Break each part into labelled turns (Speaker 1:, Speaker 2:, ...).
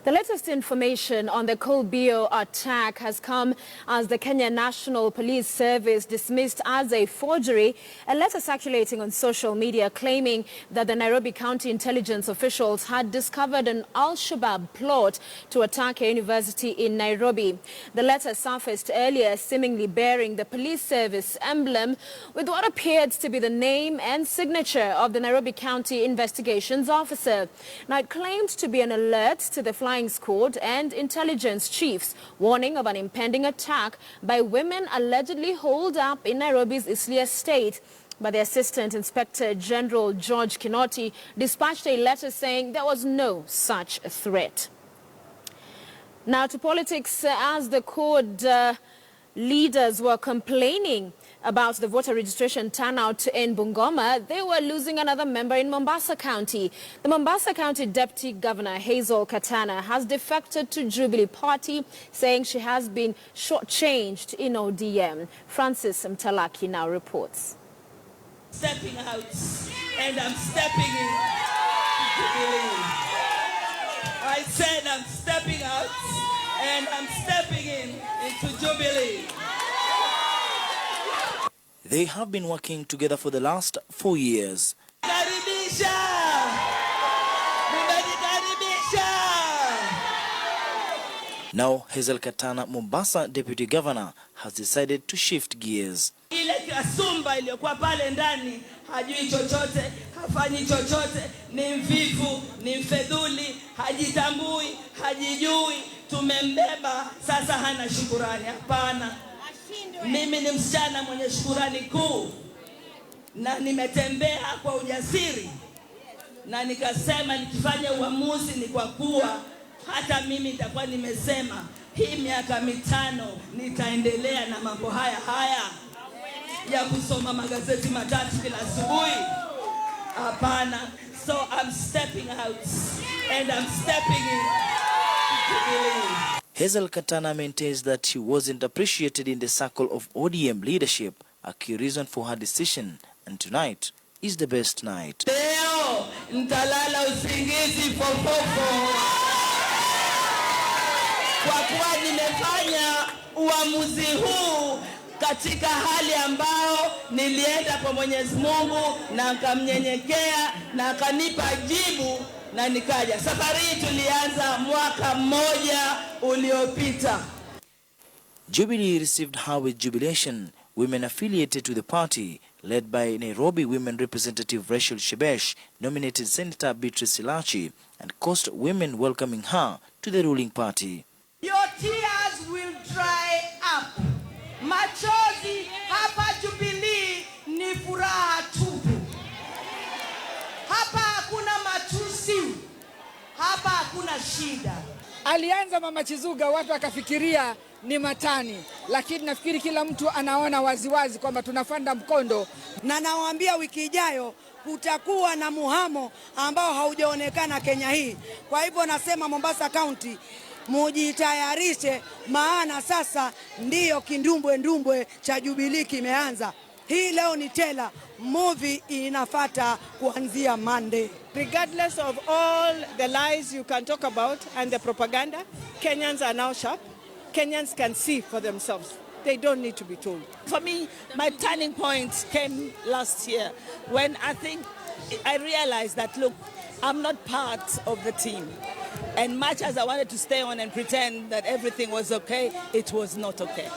Speaker 1: The latest information on the Kolbio attack has come as the Kenya National Police Service dismissed as a forgery a letter circulating on social media claiming that the Nairobi County intelligence officials had discovered an Al-Shabaab plot to attack a university in Nairobi. The letter surfaced earlier, seemingly bearing the police service emblem with what appeared to be the name and signature of the Nairobi County investigations officer. Now, it claimed to be an alert to the flying squad and intelligence chiefs, warning of an impending attack by women allegedly holed up in Nairobi's Eastleigh estate. But the Assistant Inspector General George Kinoti dispatched a letter saying there was no such threat. Now to politics, as the CORD leaders were complaining about the voter registration turnout in Bungoma, they were losing another member in Mombasa County. The Mombasa County Deputy Governor Hazel Katana has defected to Jubilee Party, saying she has been shortchanged in ODM. Francis Mtalaki now reports.
Speaker 2: Stepping out, and I'm stepping in to Jubilee. I said I'm stepping out, and I'm stepping into Jubilee.
Speaker 3: They have been working together for the last 4 years. Now, Hazel Katana, Mombasa Deputy Governor, has decided to shift gears.
Speaker 2: Ile kasumba iliyokuwa pale ndani, hajui chochote, hafanyi chochote, ni mvivu, ni mfedhuli, hajitambui, hajijui, tumembeba, sasa hana shukurani. Hapana. Mimi ni msichana mwenye shukurani kuu, na nimetembea kwa ujasiri, na nikasema nikifanya uamuzi ni kwa kuwa hata mimi nitakuwa nimesema hii miaka 5 nitaendelea na mambo haya ya kusoma magazeti matatu kila asubuhi. Hapana. So I'm stepping out and I'm stepping in.
Speaker 3: Hazel Katana maintains that she wasn't appreciated in the circle of ODM leadership, a key reason for her decision, and tonight is the best night.
Speaker 2: Leo nitalala usingizi fofofo kwa kuwa nimefanya uamuzi huu katika hali ambao nilienda kwa Mwenyezi Mungu na akamnyenyekea na akanipa jibu na nikaja. Safari hii tulianza mwaka mmoja uliopita.
Speaker 3: Jubilee received her with jubilation. Women affiliated to the party, led by Nairobi Women Representative Rachel Shebesh, nominated Senator Beatrice Silachi and caused women welcoming her to the ruling party.
Speaker 2: Your tears will dry up. Machozi hapa Jubilee ni furaha tupu. Hapa hakuna matusi. Hapa hakuna shida.
Speaker 4: Alianza Mama Chizuga, watu akafikiria ni matani, lakini nafikiri kila mtu anaona waziwazi kwamba tunafanda mkondo,
Speaker 5: na nawaambia wiki ijayo kutakuwa na muhamo ambao haujaonekana Kenya hii. Kwa hivyo nasema Mombasa County, mujitayarishe, maana sasa ndiyo kindumbwe cha Jubilee kimeanza. Hii leo ni tela, movie inafata kuanzia Monday.
Speaker 6: Regardless of all the lies you can talk about and the propaganda, Kenyans are now sharp. Kenyans can see for themselves. They don't need to be told.
Speaker 2: For me, my turning point came last year when I realized that, look, I'm not part of the team. And much as I wanted to stay on and pretend that everything was okay, it was not okay.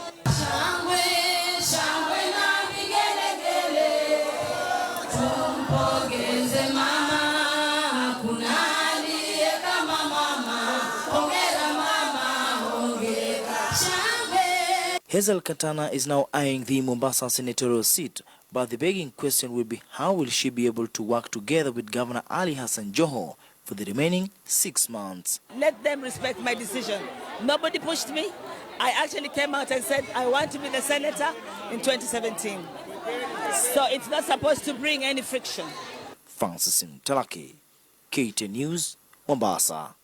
Speaker 3: Hazel Katana is now eyeing the Mombasa senatorial seat, but the begging question will be how will she be able to work together with Governor Ali Hassan Joho for the remaining 6 months.
Speaker 2: Let them respect my decision. Nobody pushed me. I actually came out and said I want to be the senator in 2017. So it's not supposed to bring any friction.
Speaker 3: Francis Mtalaki, KTN News, Mombasa.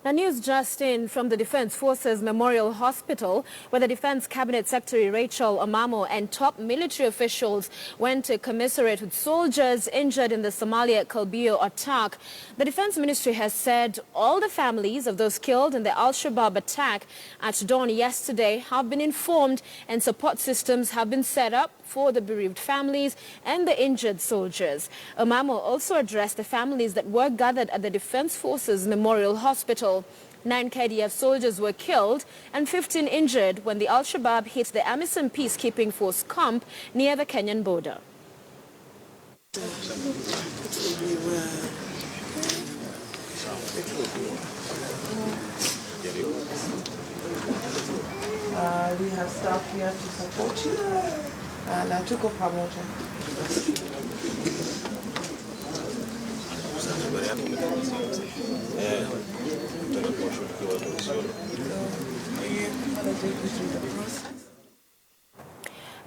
Speaker 1: Now, news just in from the Defense Forces Memorial Hospital, where the Defense Cabinet Secretary Rachel Omamo and top military officials went to commiserate with soldiers injured in the Somalia Kolbio attack. The Defense Ministry has said all the families of those killed in the Al-Shabaab attack at dawn yesterday have been informed and support systems have been set up for the bereaved families and the injured soldiers. Omamo also addressed the families that were gathered at the Defense Forces Memorial Hospital. 9 KDF soldiers were killed and 15 injured when the Al-Shabaab hit the AMISOM peacekeeping force camp near the Kenyan border.
Speaker 7: We have staff here to support you. Na tuko pamoja.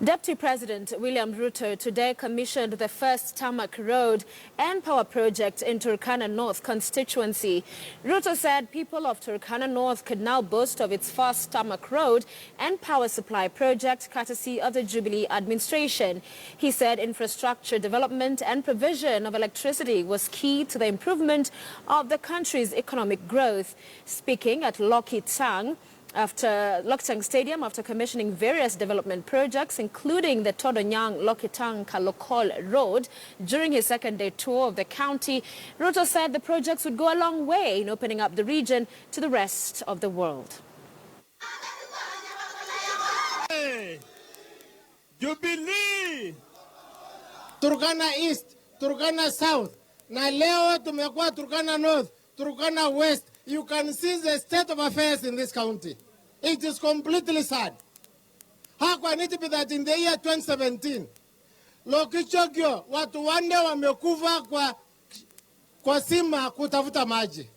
Speaker 1: Deputy President William Ruto today commissioned the first tarmac road and power project in Turkana North constituency. Ruto said people of Turkana North could now boast of its first tarmac road and power supply project courtesy of the Jubilee administration. He said infrastructure development and provision of electricity was key to the improvement of the country's economic growth. Speaking at Lokitang Stadium after commissioning various development projects, including the Todonyang Lokitang Kalokol Road, during his second-day tour of the county, Ruto said the projects would go a long way in opening up the region to the rest of the world.
Speaker 8: Hey, Jubilee, Turkana East, Turkana South, na leo tumekuwa Turkana North, Turkana West. You can see the state of affairs in this county. It is completely sad. How can it be that in the year 2017, Lokichogyo, watu wanne wamekufa kwa sima kutafuta maji?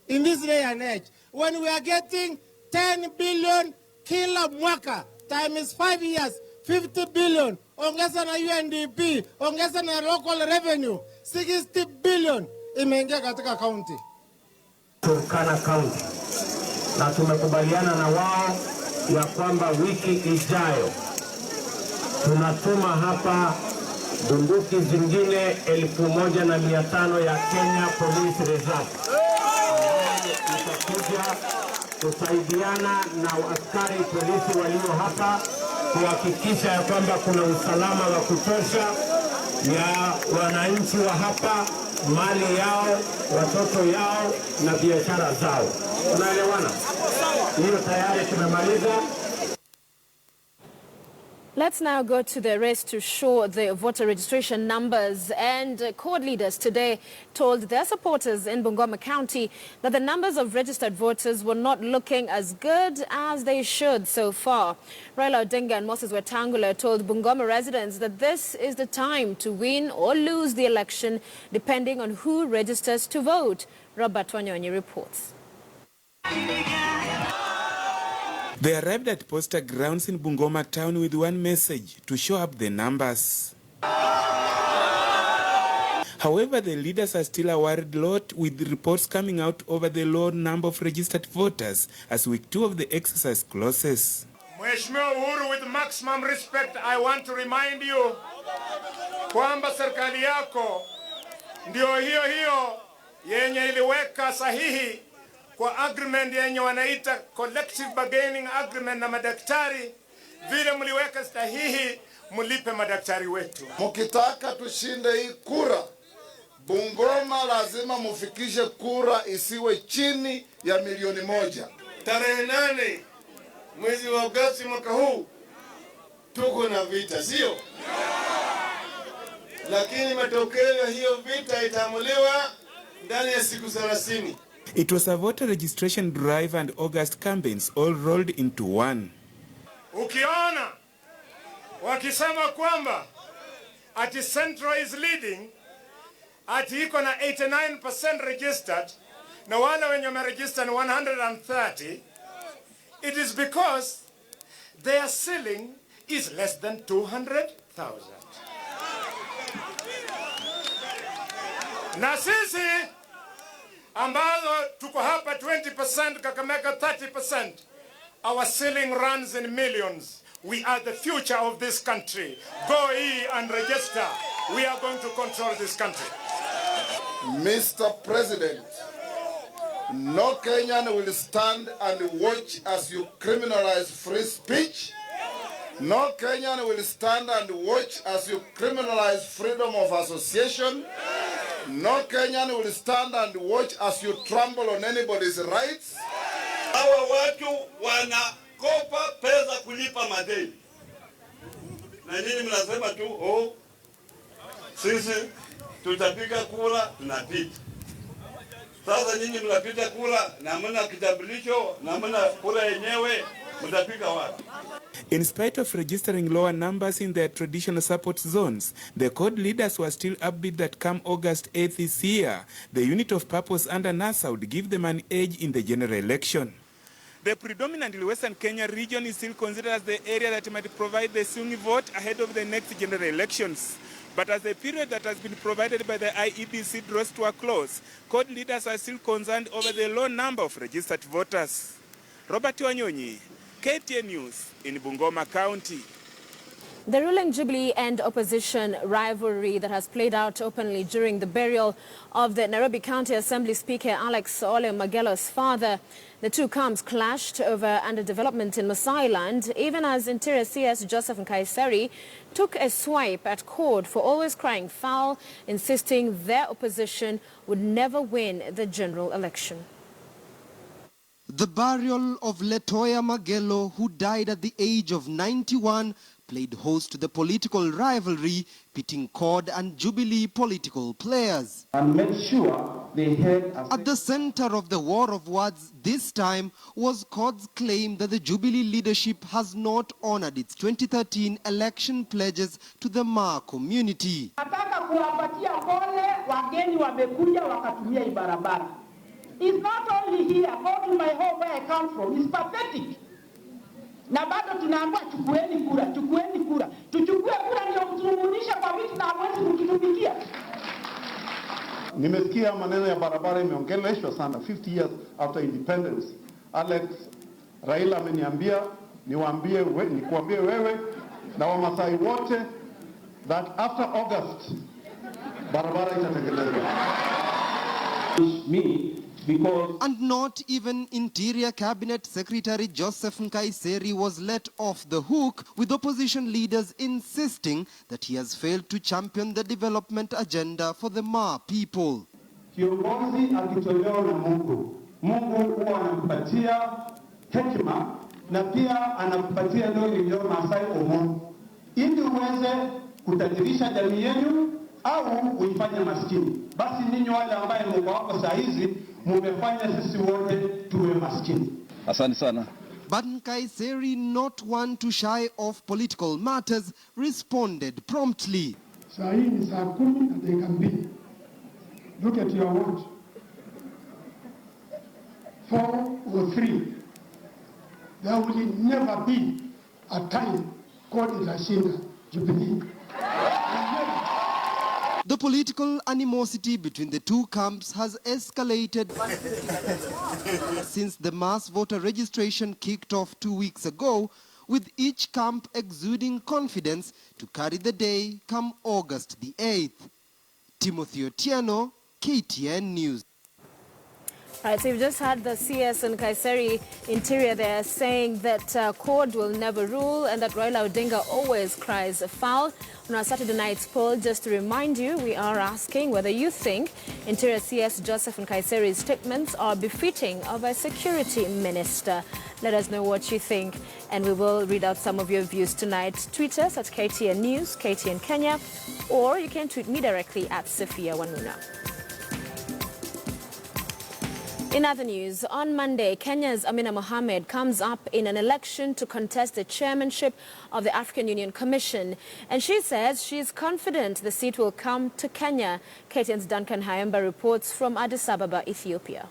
Speaker 8: In this day and age, when we are getting 10 billion kila mwaka, time is 5 years, 50 billion, ongeza na UNDP, ongeza na local revenue, 60 billion imeingia katika county.
Speaker 9: Turkana County, na tumekubaliana na wao ya kwamba wiki ijayo tunatuma hapa bunduki zingine 1,500 ya Kenya Police Reserve. Tutakuja kusaidiana na askari polisi walio hapa kuhakikisha ya kwamba kuna usalama wa kutosha ya wananchi wa hapa, mali yao, watoto yao na biashara zao. Unaelewana? Hiyo tayari tumemaliza.
Speaker 1: Let's now go to the race to show the voter registration numbers. And CORD leaders today told their supporters in Bungoma County that the numbers of registered voters were not looking as good as they should so far. Raila Odinga and Moses Wetangula told Bungoma residents that this is the time to win or lose the election, depending on who registers to vote. Robert Wanyonyi reports.
Speaker 10: They arrived at poster grounds in Bungoma town with one message: to show up the numbers. However, the leaders are still a worried lot, with reports coming out over the low number of registered voters as week 2 of the exercise closes.
Speaker 11: Mheshimiwa Uhuru, with maximum respect, I want to remind you kwamba serikali yako ndio hiyo yenye iliweka sahihi kwa agreement yenye wanaita collective bargaining agreement na madaktari. Vile mliweka sahihi, mlipe madaktari wetu.
Speaker 12: Mkitaka tushinde hii kura, Bungoma lazima mufikishe kura isiwe chini ya 1,000,000.
Speaker 11: Tarehe 8 mwezi wa Agosti mwaka huu tuko na vita, sio? Lakini matokeo ya hiyo vita itaamuliwa ndani ya siku 30.
Speaker 10: It was a voter registration drive and August campaigns all rolled into one.
Speaker 11: Ukiona wakisema kwamba ati Central is leading, ati iko na 89% registered na wale wenye wameregister ni 130, it is because their ceiling is less than 200,000. Na sisi ambazo tuko hapa 20%, Kakamega 30%. Our ceiling runs in millions. We are the future of this country. Go and register. We are going to control this country.
Speaker 12: Mr. President, no Kenyan will stand and watch as you criminalize free speech. No Kenyan will stand and watch as you criminalize freedom of association. No Kenyan will stand and watch as you trample on anybody's rights.
Speaker 13: Hawa watu wanakopa pesa kulipa madeni. Na nyinyi mnasema tu, oh, sisi tutapiga kura, tunapita. Sasa nyinyi mnapita kura na mna kitambulisho na mna kura yenyewe, mtapiga wapi?
Speaker 10: In spite of registering lower numbers in their traditional support zones, the CORD leaders were still upbeat that come August 8th this year, the unit of purpose under NASA would give them an edge in the general election. The predominantly Western Kenya region is still considered as the area that might provide the swing vote ahead of the next general elections. But as the period that has been provided by the IEBC draws to a close, CORD leaders are still concerned over the low number of registered voters. Robert Wanyonyi, KTN News in Bungoma County.
Speaker 1: The ruling Jubilee and opposition rivalry that has played out openly during the burial of the Nairobi County Assembly Speaker Alex Ole Magelo's father. The two camps clashed over underdevelopment in Masai Land, even as Interior CS Joseph Nkaiseri took a swipe at CORD for always crying foul, insisting their opposition would never win the general election.
Speaker 14: The burial of Letoya Magelo, who died at the age of 91, played host to the political rivalry pitting CORD and Jubilee political players.
Speaker 15: And make sure they had
Speaker 14: at the center of the war of words this time was CORD's claim that the Jubilee leadership has not honored its 2013 election pledges to the Maa community.
Speaker 16: Nataka kuwapatia pole wageni wamekuja wakatumia hii barabara. It's not only here, go to my home where I come from. It's pathetic. Na bado tunaambiwa chukueni kura, chukueni kura. Tuchukue kura ndio mtumunisha kwa vitu na hamwezi kututumikia.
Speaker 15: Nimesikia maneno ya barabara imeongeleshwa sana 50 years after independence. Alex Raila ameniambia nikuambie wewe na Wamasai wote that after August barabara itatengenezwa.
Speaker 14: And not even Interior Cabinet Secretary Joseph Nkaiseri was let off the hook, with opposition leaders insisting that he has failed to champion the development agenda for the Maa people.
Speaker 15: Kiongozi akitolewa na Mungu. Mungu huwa anampatia hekima na pia anampatia ndio Masai Mungu, ili uweze kutajirisha jamii yenu au uifanye maskini. Basi ninyi wale ambaye Mungu wako saa hizi mumefanya sisi wote tuwe maskini. Asante sana.
Speaker 14: But Nkaiseri, not one to shy off political matters, responded promptly.
Speaker 17: Saa hii ni saa 10 na dakika 2. Look at your watch. 4:03. There will never be a time called Itashinda Jubilee.
Speaker 14: The political animosity between the two camps has escalated since the mass voter registration kicked off 2 weeks ago, with each camp exuding confidence to carry the day come August the 8th. Timothy Otieno, KTN News.
Speaker 1: All right, so you've just had the CS and Nkaiseri Interior there saying that CORD will never rule and that Raila Odinga always cries foul. On our Saturday night's poll, just to remind you, we are asking whether you think Interior CS Joseph Nkaiseri's statements are befitting of a security minister. Let us know what you think, and we will read out some of your views tonight. Tweet us at KTN News, KTN Kenya, or you can tweet me directly at Sophia Wanuna. In other news, on Monday, Kenya's Amina Mohamed comes up in an election to contest the chairmanship of the African Union Commission. And she says she is confident the seat will come to Kenya. KTN's Duncan Hayamba reports from Addis Ababa, Ethiopia.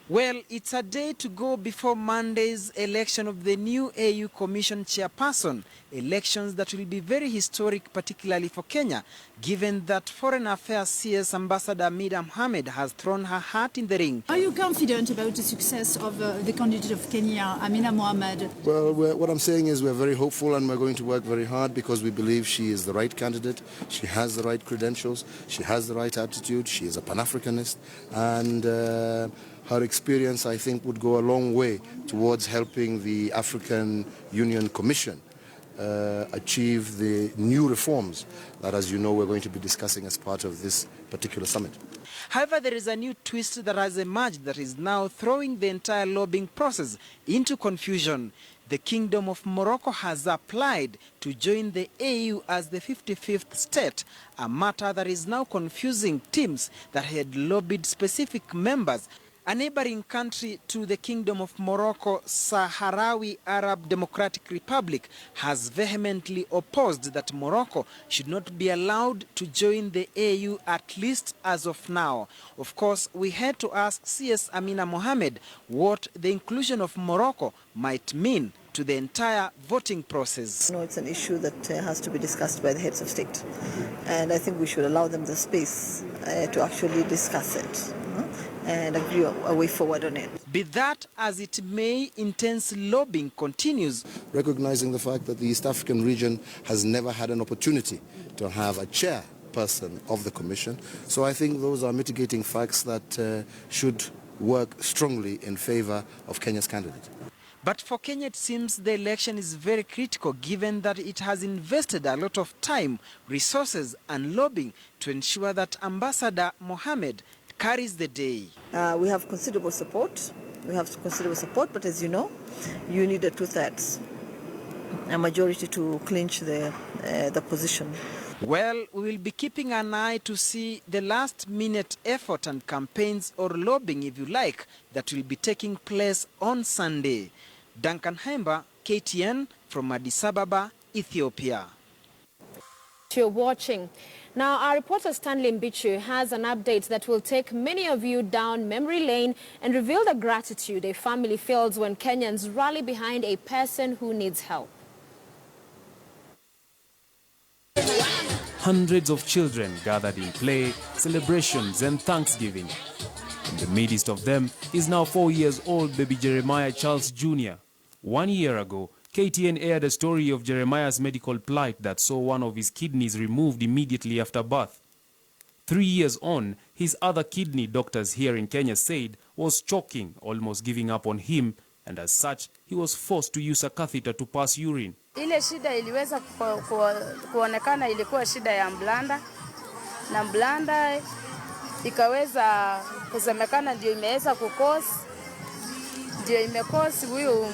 Speaker 18: Well, it's a day to go before Monday's election of the new AU Commission chairperson, elections that will be very historic, particularly for Kenya, given that Foreign Affairs CS Ambassador Amina Mohamed has thrown her hat in the ring.
Speaker 19: Are you confident about the success of the candidate of Kenya, Amina Mohamed?
Speaker 20: Well, what I'm saying is we're very hopeful and we're going to work very hard because we believe she is the right candidate, she has the right credentials, she has the right attitude, she is a Pan-Africanist, and her experience, I think, would go a long way towards helping the African Union Commission achieve the new reforms that, as you know, we're going to be discussing as part of this particular summit.
Speaker 18: However, there is a new twist that has emerged that is now throwing the entire lobbying process into confusion. The Kingdom of Morocco has applied to join the AU as the 55th state, a matter that is now confusing teams that had lobbied specific members. A neighboring country to the Kingdom of Morocco, Sahrawi Arab Democratic Republic, has vehemently opposed that Morocco should not be allowed to join the AU, at least as of now. Of course, we had to ask CS Amina Mohamed what the inclusion of Morocco might mean to the entire voting process.
Speaker 21: No, it's an issue that has to be discussed by the heads of state, and I think we should allow them the space to actually discuss it and agree a way forward on it.
Speaker 18: Be that as it may, intense lobbying continues.
Speaker 20: Recognizing the fact that the East African region has never had an opportunity to have a chairperson of the Commission. So I think those are mitigating facts that should work strongly in favor of Kenya's candidate.
Speaker 18: But for Kenya, it seems the election is very critical, given that it has invested a lot of time, resources and lobbying to ensure that Ambassador Mohamed carries the day.
Speaker 21: We have considerable support. But as you know, you need a 2/3, a majority to clinch the position.
Speaker 18: Well, we will be keeping an eye to see the last-minute effort and campaigns, or lobbying, if you like, that will be taking place on Sunday. Duncan Hemba, KTN, from Addis Ababa, Ethiopia.
Speaker 1: You're watching. Now, our reporter Stanley Mbichu has an update that will take many of you down memory lane and reveal the gratitude a family feels when Kenyans rally behind a person who needs help.
Speaker 22: Hundreds of children gathered in play, celebrations and thanksgiving. In the midst of them is now 4 years old baby Jeremiah Charles Jr. 1 year ago, KTN aired a story of Jeremiah's medical plight that saw one of his kidneys removed immediately after birth. 3 years on, his other kidney, doctors here in Kenya said, was choking, almost giving up on him, and as such, he was forced to use a catheter to pass urine.
Speaker 23: Ile shida iliweza kuonekana ilikuwa shida ya mblanda, na mblanda ikaweza kusemekana ndio imeweza imekosi huyu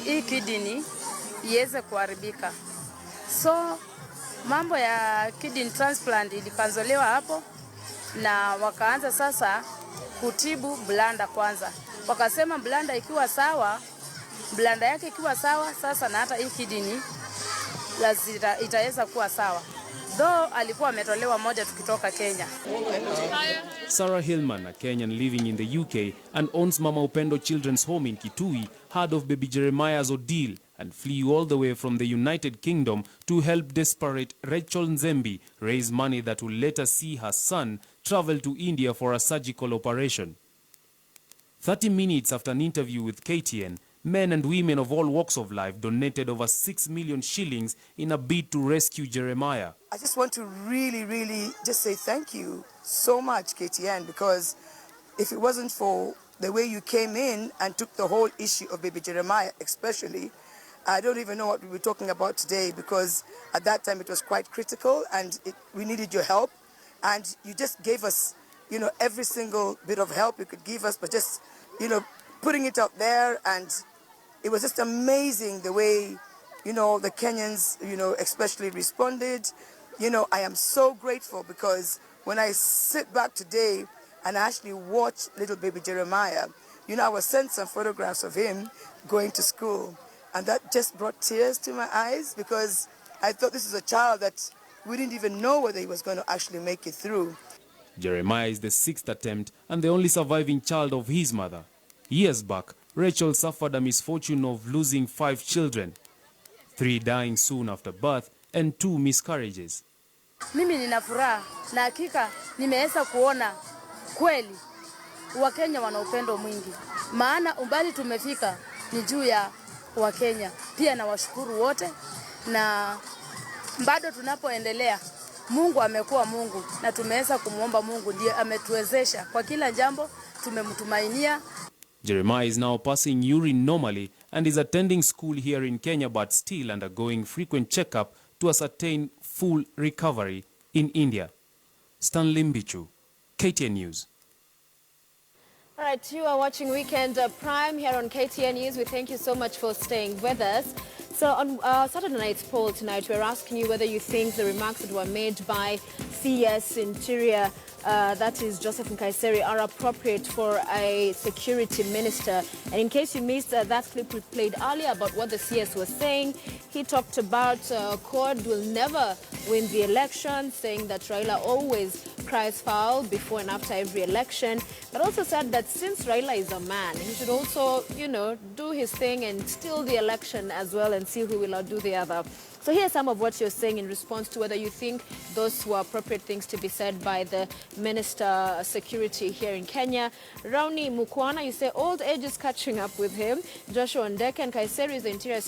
Speaker 23: hii kidney iweze kuharibika. So mambo ya kidney transplant ilikanzolewa hapo, na wakaanza sasa kutibu blanda kwanza. Wakasema blanda ikiwa sawa, blanda yake ikiwa sawa sasa, na hata hii kidney lazima itaweza kuwa sawa. Though alikuwa ametolewa moja tukitoka Kenya.
Speaker 22: Sarah Hillman, a Kenyan living in the UK and owns Mama Upendo Children's Home in Kitui, heard of baby Jeremiah's ordeal and flew all the way from the United Kingdom to help desperate Rachel Nzembi raise money that will later see her son travel to India for a surgical operation. 30 minutes after an interview with KTN, men and women of all walks of life donated over 6 million shillings in a bid to rescue Jeremiah.
Speaker 24: I just want to really just say thank you so much, KTN, because if it wasn't for the way you came in and took the whole issue of baby Jeremiah especially, I don't even know what we were talking about today, because at that time it was quite critical and we needed your help, and you just gave us, you know, every single bit of help you could give us, but just, you know, putting it out there. And it was just amazing the way, you know, the Kenyans, you know, especially responded. You know, I am so grateful, because when I sit back today and I actually watch little baby Jeremiah, you know, I was sent some photographs of him going to school, and that just brought tears to my eyes, because I thought this is a child that we didn't even know whether he was going to actually make it through.
Speaker 22: Jeremiah is the 6th attempt and the only surviving child of his mother. Years back, Rachel suffered a misfortune of losing 5 children, 3 dying soon after birth and 2 miscarriages.
Speaker 23: Mimi nina furaha na hakika nimeweza kuona kweli Wakenya wana upendo mwingi. Maana umbali tumefika ni juu ya Wakenya. Pia na washukuru wote na bado tunapoendelea Mungu amekuwa Mungu na tumeweza kumuomba Mungu ndiye ametuwezesha kwa kila jambo tumemtumainia.
Speaker 22: Jeremiah is now passing urine normally and is attending school here in Kenya but still undergoing frequent checkup to ascertain full recovery in India. Stanley Mbichu, KTN News.
Speaker 1: All right, you are watching Weekend Prime here on KTN News. We thank you so much for staying with us. So on Saturday night's poll tonight, we're asking you whether you think the remarks that were made by CS Interior, that is Joseph Nkaissery, are appropriate for a security minister. And in case you missed that clip we played earlier about what the CS was saying, he talked about CORD will never win the election, saying that Raila always cries foul before and after every election, but also said that since Raila is a man, he should also, do his thing and steal the election as well and see who will outdo the other. So here's some of what you're saying in response to whether you think those were appropriate things to be said by the Minister of Security here in Kenya. Rauni Mukwana, you say old age is catching up with him. Joshua Ndeka and Nkaissery is the Interior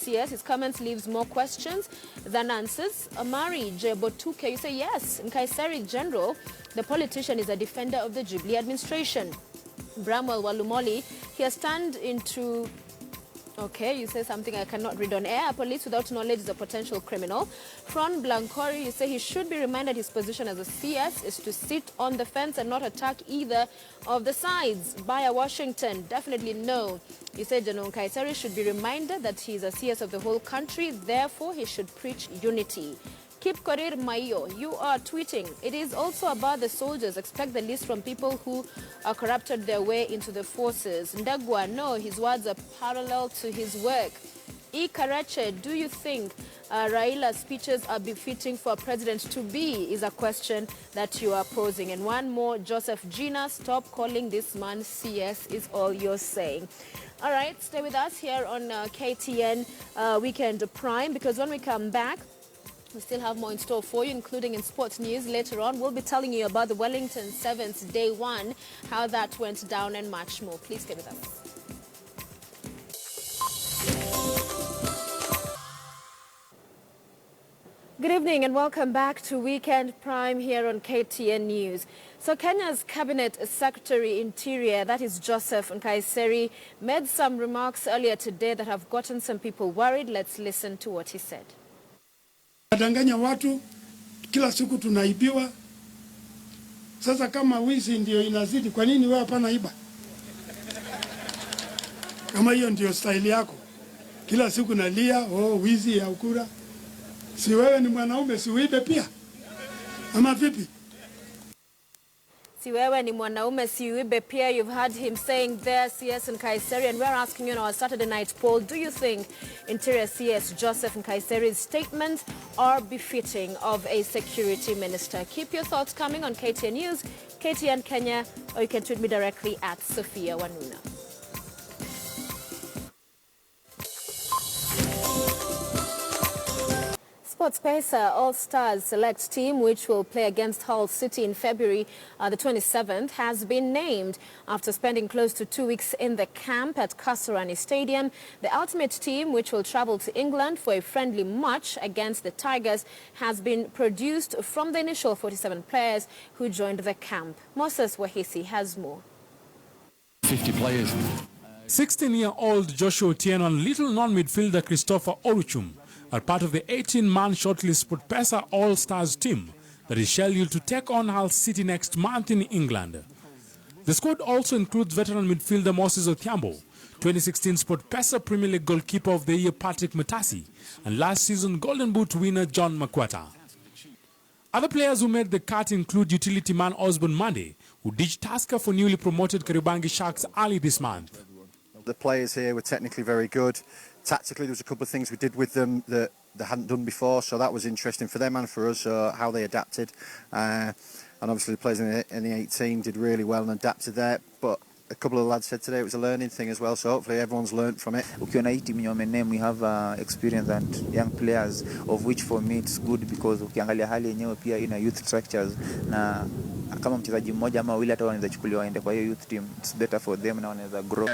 Speaker 1: CS. His comments leaves more questions than answers. Amari Jebotuke, you say yes. Nkaissery General, the politician, is a defender of the Jubilee administration. Bramwell Walumoli, he has turned into... Okay, you say something I cannot read on air. Police without knowledge is a potential criminal. Fron Blancori, you say he should be reminded his position as a CS is to sit on the fence and not attack either of the sides. Baya Washington, definitely no. You say General Nkaissery should be reminded that he is a CS of the whole country, therefore he should preach unity. Kip Korir Mayo, you are tweeting. It is also about the soldiers. Expect the list from people who corrupted their way into the forces. Ndagwa, no, his words are parallel to his work. E. Karache, do you think Raila's speeches are befitting for a president to be, is a question that you are posing. And one more, Joseph Gina, stop calling this man CS is all you're saying. All right, stay with us here on KTN Weekend Prime, because when we come back, we still have more in store for you, including in sports news. Later on, we'll be telling you about the Wellington Sevens Day 1, how that went down and much more. Please stay with us. Good evening and welcome back to Weekend Prime here on KTN News. So Kenya's Cabinet Secretary Interior, that is Joseph Nkaissery, made some remarks earlier today that have gotten some people worried. Let's listen to what he said.
Speaker 17: Nadanganya watu, kila siku tunaibiwa. Sasa kama wizi ndio inazidi, kwa nini wewe hapana iba? Kama hiyo ndio style yako. Kila siku nalia, wizi ya ukura. Si wewe ni mwanaume, si uibe pia? Ama vipi?
Speaker 1: Si wewe ni mwanaume, si uibe pia. You've heard him saying there, CS Nkaissery, and we're asking you in our Saturday night poll, do you think Interior CS Joseph Nkaissery's statements are befitting of a security minister? Keep your thoughts coming on KTN News, KTN Kenya, or you can tweet me directly at Sophia Wanuna. SportsPesa All-Stars Select team, which will play against Hull City in February the 27th, has been named. After spending close to 2 weeks in the camp at Kasarani Stadium, the ultimate team, which will travel to England for a friendly match against the Tigers, has been produced from the initial 47 players who joined the camp. Moses Wahisi has more.
Speaker 2: 50 players.
Speaker 4: 16-year-old Joshua Otieno and little-known midfielder Christopher Oruchum are part of the 18-man shortlist SportsPesa All-Stars team that is scheduled to take on Hull City next month in England. The squad also includes veteran midfielder Moses Othiambo, 2016 SportsPesa Premier League Goalkeeper of the Year Patrick Matasi, and last season Golden Boot winner John Makwata. Other players who made the cut include utility man Osborne Mande, who ditched Tusker for newly promoted Kariobangi Sharks early this month.
Speaker 5: The players here were technically very good. Tactically, there was a couple of things we did with them that they hadn't done before, so that was interesting for them and for us, how they adapted. And obviously the players in the 18 did really well and adapted there, but a couple of lads said today, it was a learning thing as well, so hopefully everyone's learned from it.
Speaker 3: Ukiona hii timu name, we have experience and young players, of which for me it's good because ukiangalia hali yenyewe pia ina youth structures, na kama mchezaji mmoja ama wawili hata wanaweza chukuliwa waende kwa hiyo youth team, it's better for them na wanaweza grow.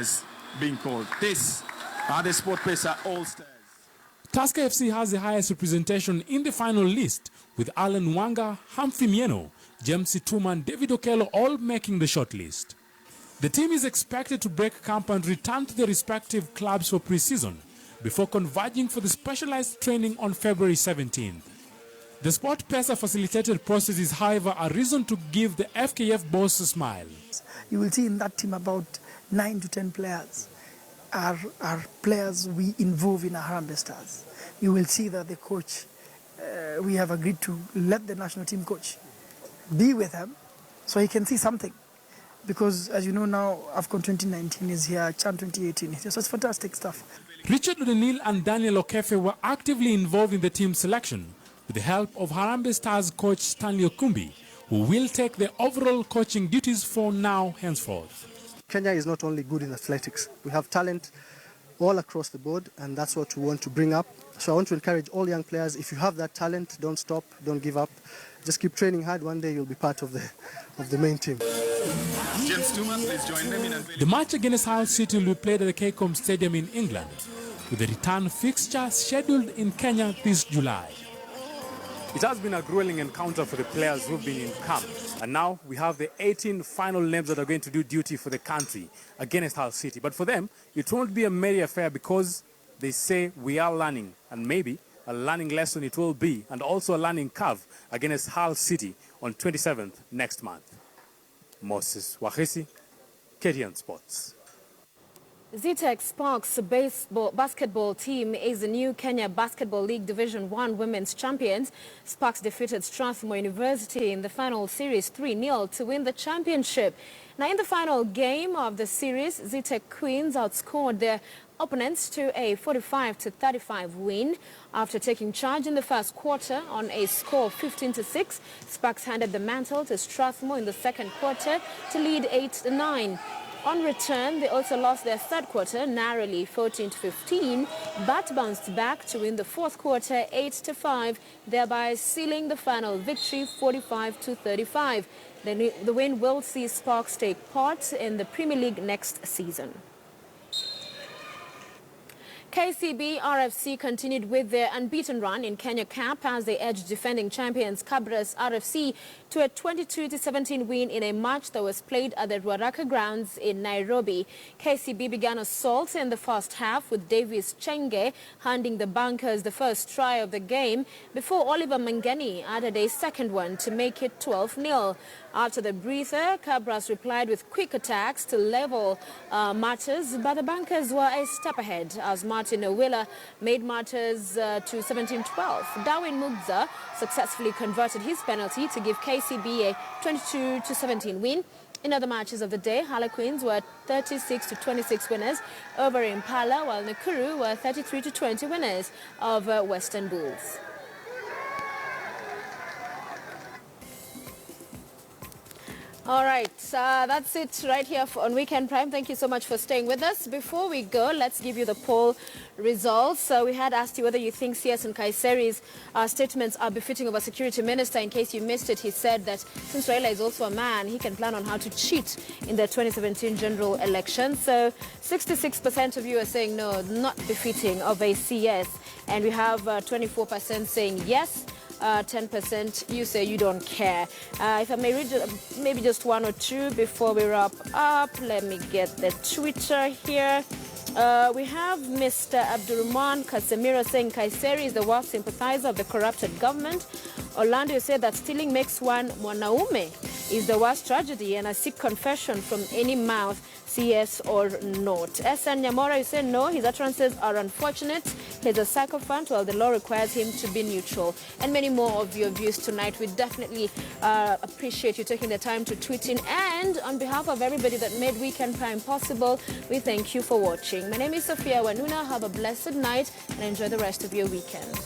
Speaker 2: Being called this are the SportPesa All-Stars.
Speaker 4: Tusker FC has the highest representation in the final list, with Alan Wanga, Humphrey Mieno, James Situma and David Okello all making the shortlist. The team is expected to break camp and return to their respective clubs for pre-season before converging for the specialized training on February 17th. The SportPesa facilitated process is, however, a reason to give the FKF boss a smile.
Speaker 6: You will see in that team about 9 to 10 players are players we involve in our Harambee Stars. You will see that the coach, we have agreed to let the national team coach be with them so he can see something. Because as you know now, AFCON 2019 is here, CHAN 2018 is here, so it's fantastic stuff.
Speaker 4: Richard O'Neill and Daniel Okefe were actively involved in the team selection with the help of Harambee Stars coach Stanley Okumbi, who will take the overall coaching duties for now henceforth.
Speaker 7: Kenya is not only good in athletics. We have talent all across the board, and that's what we want to bring up. So I want to encourage all young players, if you have that talent, don't stop, don't give up. Just keep training hard. One day you'll be part of the main team.
Speaker 2: James Tuma, please join them in a...
Speaker 4: The match against Hull City will be played at the KCOM Stadium in England, with the return fixture scheduled in Kenya this July. It has been a grueling encounter for the players who've been in camp, and now we have the 18 final names that are going to do duty for the country against Hull City. But for them, it won't be a merry affair because they say we are learning, and maybe a learning lesson it will be, and also a learning curve against Hull City on 27th next month. Moses Wahisi, KTN Sports.
Speaker 1: Zetech Sparks basketball team is the new Kenya Basketball League Division 1 Women's Champions. Sparks defeated Strathmore University in the final series 3-0 to win the championship. Now in the final game of the series, Zetech Queens outscored their opponents to a 45-35 win. After taking charge in the first quarter on a score of 15-6, Sparks handed the mantle to Strathmore in the second quarter to lead 8-9. On return, they also lost their third quarter narrowly 14-15, but bounced back to win the fourth quarter 8-5, thereby sealing the final victory 45-35. The win will see Sparks take part in the Premier League next season. KCB RFC continued with their unbeaten run in Kenya Cup as they edged defending champions Kabras RFC to a 22-17 win in a match that was played at the Ruaraka grounds in Nairobi. KCB began assault in the first half with Davis Chenge handing the Bankers the first try of the game before Oliver Mangeni added a second one to make it 12-0. After the breather, Kabras replied with quick attacks to level matters, but the Bankers were a step ahead as Martin Owila made matters to 17-12. Darwin Mugza successfully converted his penalty to give KCB a 22-17 win. In other matches of the day, Harlequins were 36-26 winners over Impala, while Nakuru were 33-20 winners of Western Bulls. All right, that's it right here on Weekend Prime. Thank you so much for staying with us. Before we go, let's give you the poll results. We had asked you whether you think CS and Kaiseri's statements are befitting of a security minister. In case you missed it, he said that since Raila is also a man, he can plan on how to cheat in the 2017 general election. So 66% of you are saying no, not befitting of a CS. And we have 24% saying yes. 10% you say you don't care. If I may read maybe just one or two before we wrap up. Let me get the Twitter here. We have Mr. Abdurrahman Casemiro saying Kaiseri is the worst sympathizer of the corrupted government. Orlando said that stealing makes one mwanaume is the worst tragedy, and I seek confession from any mouth, CS or not. SN Nyamora, you said no, his utterances are unfortunate. He's a sycophant while the law requires him to be neutral. And many more of your views tonight. We definitely appreciate you taking the time to tweet in. And on behalf of everybody that made Weekend Prime possible, we thank you for watching. My name is Sophia Wanuna. Have a blessed night and enjoy the rest of your weekend.